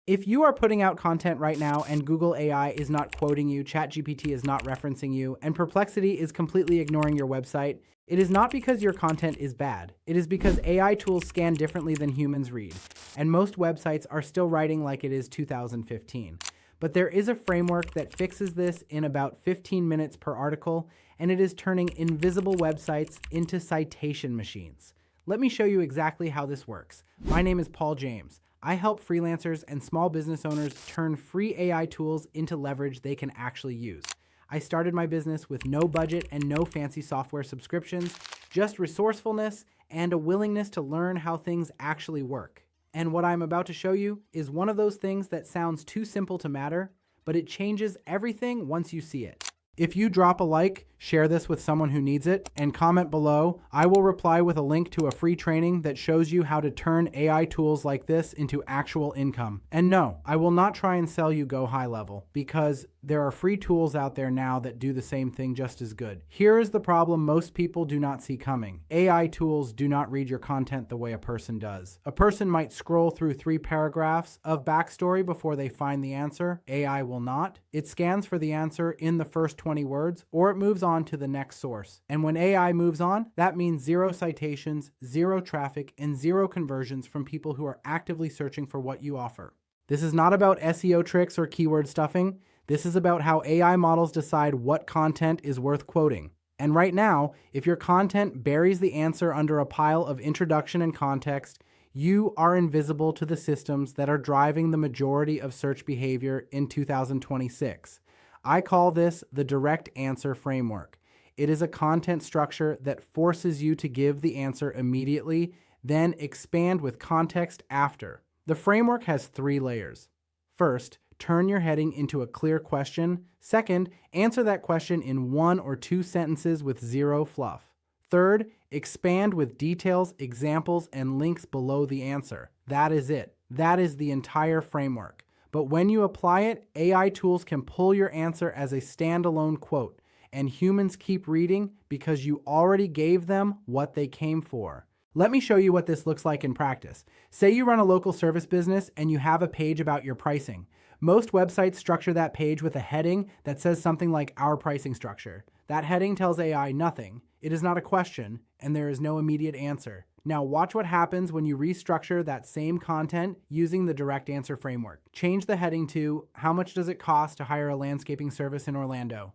If you are putting out content right now and Google AI is not quoting you, ChatGPT is not referencing you, and Perplexity is completely ignoring your website, it is not because your content is bad. It is because AI tools scan differently than humans read, and most websites are still writing like it is 2015. But there is a framework that fixes this in about 15 minutes per article, and it is turning invisible websites into citation machines. Let me show you exactly how this works. My name is Paul James. I help freelancers and small business owners turn free AI tools into leverage they can actually use. I started my business with no budget and no fancy software subscriptions, just resourcefulness and a willingness to learn how things actually work. And what I'm about to show you is one of those things that sounds too simple to matter, but it changes everything once you see it. If you drop a like, share this with someone who needs it, and comment below, I will reply with a link to a free training that shows you how to turn AI tools like this into actual income. And no, I will not try and sell you Go High Level, because there are free tools out there now that do the same thing just as good. Here is the problem most people do not see coming. AI tools do not read your content the way a person does. A person might scroll through 3 paragraphs of backstory before they find the answer. AI will not. It scans for the answer in the first 20 words, or it moves on to the next source. And when AI moves on, that means 0 citations, 0 traffic, and 0 conversions from people who are actively searching for what you offer. This is not about SEO tricks or keyword stuffing. This is about how AI models decide what content is worth quoting. And right now, if your content buries the answer under a pile of introduction and context, you are invisible to the systems that are driving the majority of search behavior in 2026. I call this the direct answer framework. It is a content structure that forces you to give the answer immediately, then expand with context after. The framework has 3 layers. First, turn your heading into a clear question. Second, answer that question in 1 or 2 sentences with 0 fluff. Third, expand with details, examples, and links below the answer. That is it. That is the entire framework. But when you apply it, AI tools can pull your answer as a standalone quote, and humans keep reading because you already gave them what they came for. Let me show you what this looks like in practice. Say you run a local service business and you have a page about your pricing. Most websites structure that page with a heading that says something like "Our pricing structure." That heading tells AI nothing. It is not a question, and there is no immediate answer. Now watch what happens when you restructure that same content using the direct answer framework. Change the heading to "How much does it cost to hire a landscaping service in Orlando?"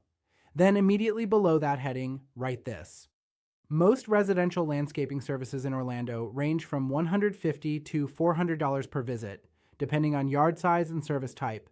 Then immediately below that heading, write this. Most residential landscaping services in Orlando range from $150 to $400 per visit, depending on yard size and service type.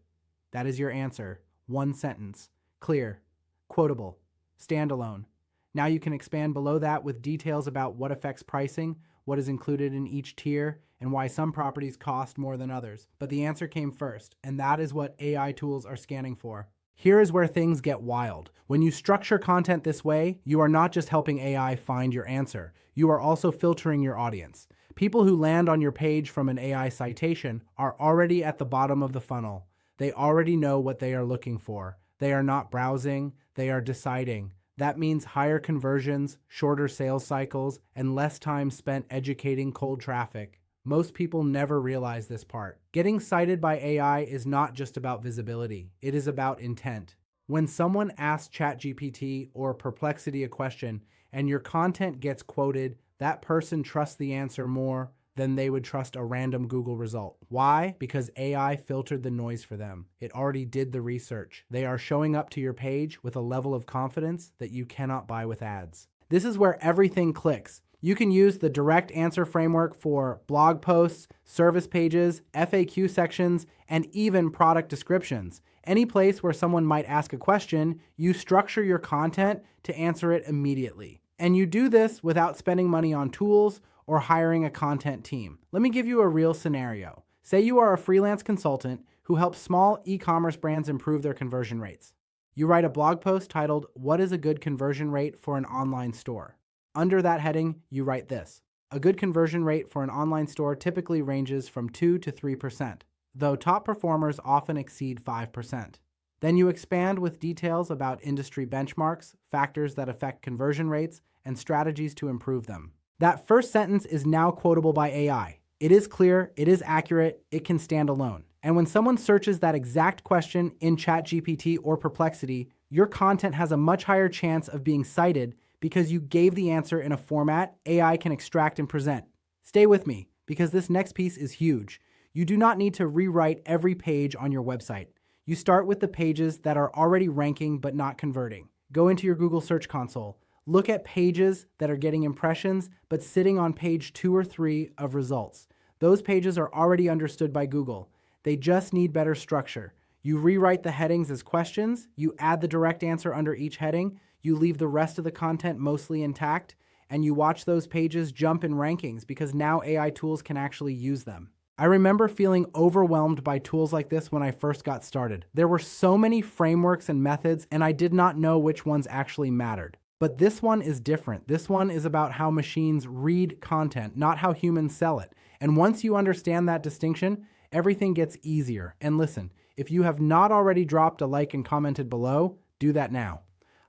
That is your answer. 1 sentence. Clear. Quotable. Standalone. Now you can expand below that with details about what affects pricing, what is included in each tier, and why some properties cost more than others. But the answer came first, and that is what AI tools are scanning for. Here is where things get wild. When you structure content this way, you are not just helping AI find your answer. You are also filtering your audience. People who land on your page from an AI citation are already at the bottom of the funnel. They already know what they are looking for. They are not browsing, they are deciding. That means higher conversions, shorter sales cycles, and less time spent educating cold traffic. Most people never realize this part. Getting cited by AI is not just about visibility. It is about intent. When someone asks ChatGPT or Perplexity a question and your content gets quoted, that person trusts the answer more than they would trust a random Google result. Why? Because AI filtered the noise for them. It already did the research. They are showing up to your page with a level of confidence that you cannot buy with ads. This is where everything clicks. You can use the direct answer framework for blog posts, service pages, FAQ sections, and even product descriptions. Any place where someone might ask a question, you structure your content to answer it immediately. And you do this without spending money on tools or hiring a content team. Let me give you a real scenario. Say you are a freelance consultant who helps small e-commerce brands improve their conversion rates. You write a blog post titled, "What is a good conversion rate for an online store?" Under that heading, you write this. A good conversion rate for an online store typically ranges from 2 to 3%, though top performers often exceed 5%. Then you expand with details about industry benchmarks, factors that affect conversion rates, and strategies to improve them. That first sentence is now quotable by AI. It is clear, it is accurate, it can stand alone. And when someone searches that exact question in ChatGPT or Perplexity, your content has a much higher chance of being cited because you gave the answer in a format AI can extract and present. Stay with me, because this next piece is huge. You do not need to rewrite every page on your website. You start with the pages that are already ranking but not converting. Go into your Google Search Console. Look at pages that are getting impressions but sitting on page 2 or 3 of results. Those pages are already understood by Google. They just need better structure. You rewrite the headings as questions, you add the direct answer under each heading, you leave the rest of the content mostly intact, and you watch those pages jump in rankings because now AI tools can actually use them. I remember feeling overwhelmed by tools like this when I first got started. There were so many frameworks and methods, and I did not know which ones actually mattered. But this one is different. This one is about how machines read content, not how humans sell it. And once you understand that distinction, everything gets easier. And listen, if you have not already dropped a like and commented below, do that now.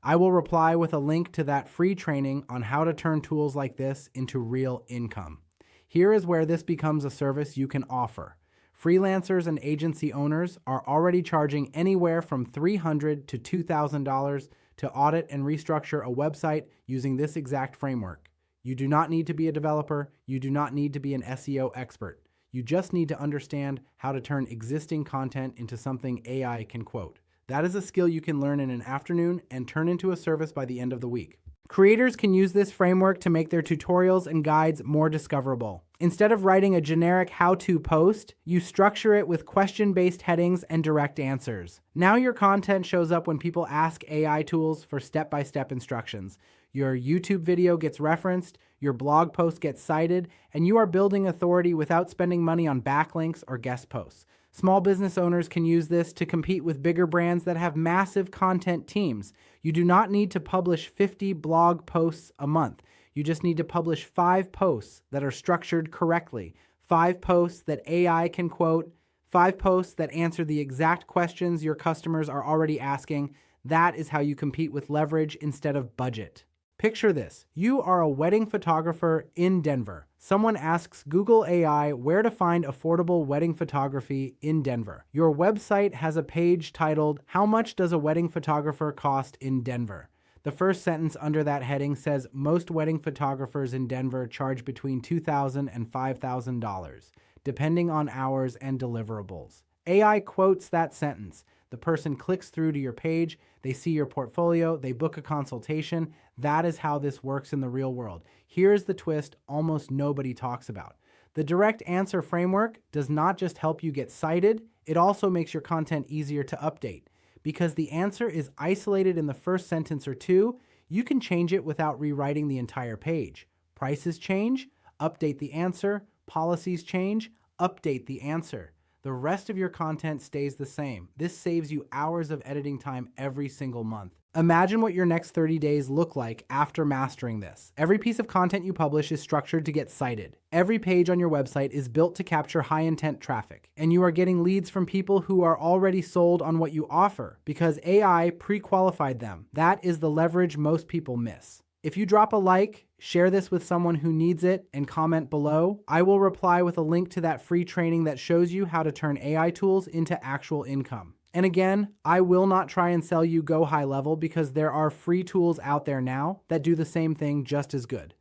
I will reply with a link to that free training on how to turn tools like this into real income. Here is where this becomes a service you can offer. Freelancers and agency owners are already charging anywhere from $300 to $2,000 to audit and restructure a website using this exact framework. You do not need to be a developer. You do not need to be an SEO expert. You just need to understand how to turn existing content into something AI can quote. That is a skill you can learn in an afternoon and turn into a service by the end of the week. Creators can use this framework to make their tutorials and guides more discoverable. Instead of writing a generic how-to post, you structure it with question-based headings and direct answers. Now your content shows up when people ask AI tools for step-by-step instructions. Your YouTube video gets referenced, your blog post gets cited, and you are building authority without spending money on backlinks or guest posts. Small business owners can use this to compete with bigger brands that have massive content teams. You do not need to publish 50 blog posts a month. You just need to publish 5 posts that are structured correctly, 5 posts that AI can quote, 5 posts that answer the exact questions your customers are already asking. That is how you compete with leverage instead of budget. Picture this. You are a wedding photographer in Denver. Someone asks Google AI where to find affordable wedding photography in Denver. Your website has a page titled, "How much does a wedding photographer cost in Denver?" The first sentence under that heading says most wedding photographers in Denver charge between $2,000 and $5,000, depending on hours and deliverables. AI quotes that sentence. The person clicks through to your page, they see your portfolio, they book a consultation. That is how this works in the real world. Here's the twist almost nobody talks about. The direct answer framework does not just help you get cited, it also makes your content easier to update. Because the answer is isolated in the first sentence or two, you can change it without rewriting the entire page. Prices change, update the answer. Policies change, update the answer. The rest of your content stays the same. This saves you hours of editing time every single month. Imagine what your next 30 days look like after mastering this. Every piece of content you publish is structured to get cited. Every page on your website is built to capture high-intent traffic, and you are getting leads from people who are already sold on what you offer because AI pre-qualified them. That is the leverage most people miss. If you drop a like, share this with someone who needs it, and comment below, I will reply with a link to that free training that shows you how to turn AI tools into actual income. And again, I will not try and sell you Go High Level because there are free tools out there now that do the same thing just as good.